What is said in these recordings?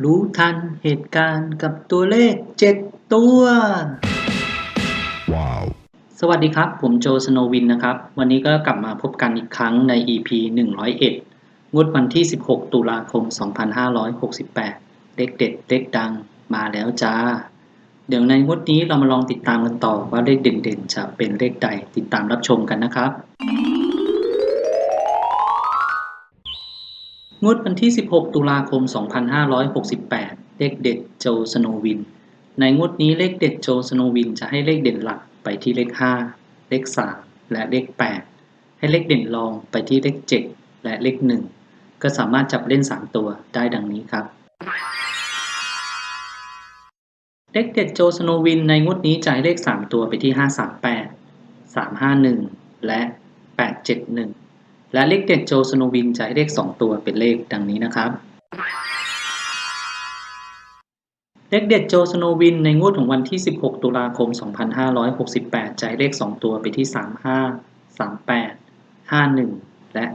รู้ทันเหตุการณ์กับตัวเลข7ตัวว้าว สวัสดีครับผมโจสโนวินนะครับวันนี้ก็กลับมาพบกันอีกครั้งใน EP 101งวดวันที่16ตุลาคม2568เลขเด็ดเลขดังมาแล้วจ้าเดี๋ยวในงวดนี้เรามาลองติดตามกันต่อว่าเลขเด่นๆจะเป็นเลขใดติดตามรับชมกันนะครับงวดวันที่16ตุลาคม2568เลขเด็ดโจสโนวินในงวดนี้เลขเด็ดโจสโนวินจะให้เลขเด่นหลักไปที่เลข5เลข3และเลข8ให้เลขเด่นรองไปที่เลข7และเลข1ก็สามารถจับเล่น3ตัวได้ดังนี้ครับเลขเด็ดโจสโนวินในงวดนี้จ่ายเลข3ตัวไปที่538 351และ871และเลขเด็ดโจสโนวินจ่ายเลข2ตัวเป็นเลขดังนี้นะครับเลขเด็ดโจสโนวินในงวดของวันที่16ตุลาคม2568จ่ายเลข2ตัวไปที่35 38 51และ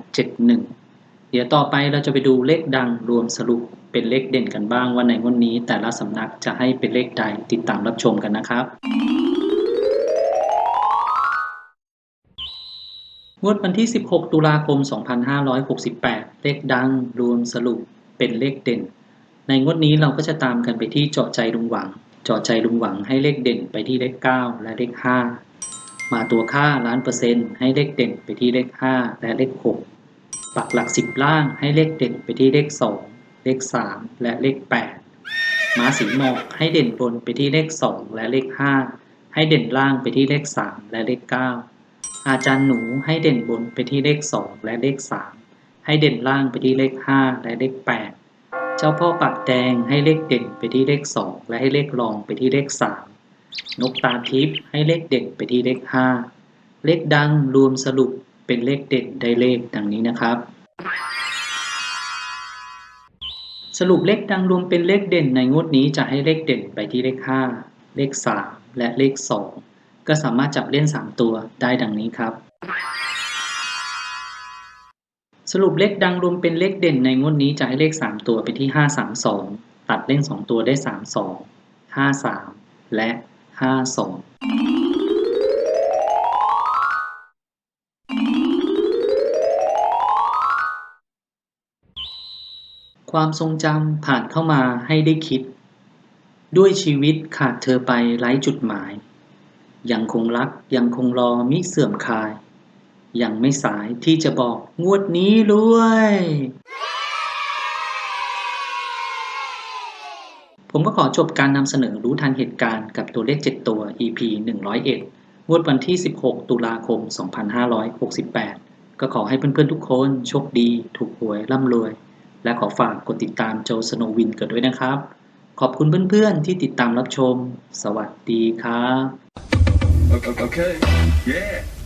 71เดี๋ยวต่อไปเราจะไปดูเลขดังรวมสรุปเป็นเลขเด่นกันบ้างว่าในงวดนี้แต่ละสำนักจะให้เป็นเลขใดติดตามรับชมกันนะครับงวดวันที่16ตุลาคม2568เลขดังรวมสรุปเป็นเลขเด่นในงวดนี้เราก็จะตามกันไปที่เจาะใจลุงหวังเจาะใจลุงหวังให้เลขเด่นไปที่เลข9และเลข5มาตัวค่าล้านเปอร์เซ็นต์ให้เลขเด่นไปที่เลข5และเลข6ปักหลัก10ล่างให้เลขเด่นไปที่เลข2เลข3และเลข8ม้าสีหมอกให้เด่นบนไปที่เลข2และเลข5ให้เด่นล่างไปที่เลข3และเลข9อาจารย์หนูให้เด่นบนไปที่เลข2และเลข3ให้เด่นล่างไปที่เลข5และเลข8เจ้าพ่อปากแดงให้เลขเด่นไปที่เลข2และให้เลขรองไปที่เลข3นกตาทิพย์ให้เลขเด่นไปที่เลข5เลขดังรวมสรุปเป็นเลขเด่นได้เลขดังนี้นะครับสรุปเลขดังรวมเป็นเลขเด่นในงวดนี้จะให้เลขเด่นไปที่เลข5เลข3และเลข2ก็สามารถจับเล่น3ตัวได้ดังนี้ครับสรุปเลขดังรวมเป็นเลขเด่นในงวดนี้จะให้เลข3ตัวไปที่532ตัดเล่น2ตัวได้32 53และ52ความทรงจำผ่านเข้ามาให้ได้คิดด้วยชีวิตขาดเธอไปไร้จุดหมายยังคงรักยังคงรอมิเสื่อมคลายยังไม่สายที่จะบอกงวดนี้รวยผมก็ขอจบการนำเสนอรู้ทันเหตุการณ์กับตัวเลข7ตัว EP 101งวดวันที่16ตุลาคม2568ก็ขอให้เพื่อนๆทุกคนโชคดีถูกหวยร่ำรวยและขอฝากกดติดตามโจสโนวินกันด้วยนะครับขอบคุณเพื่อนๆที่ติดตามรับชมสวัสดีครับ Okay. Yeah.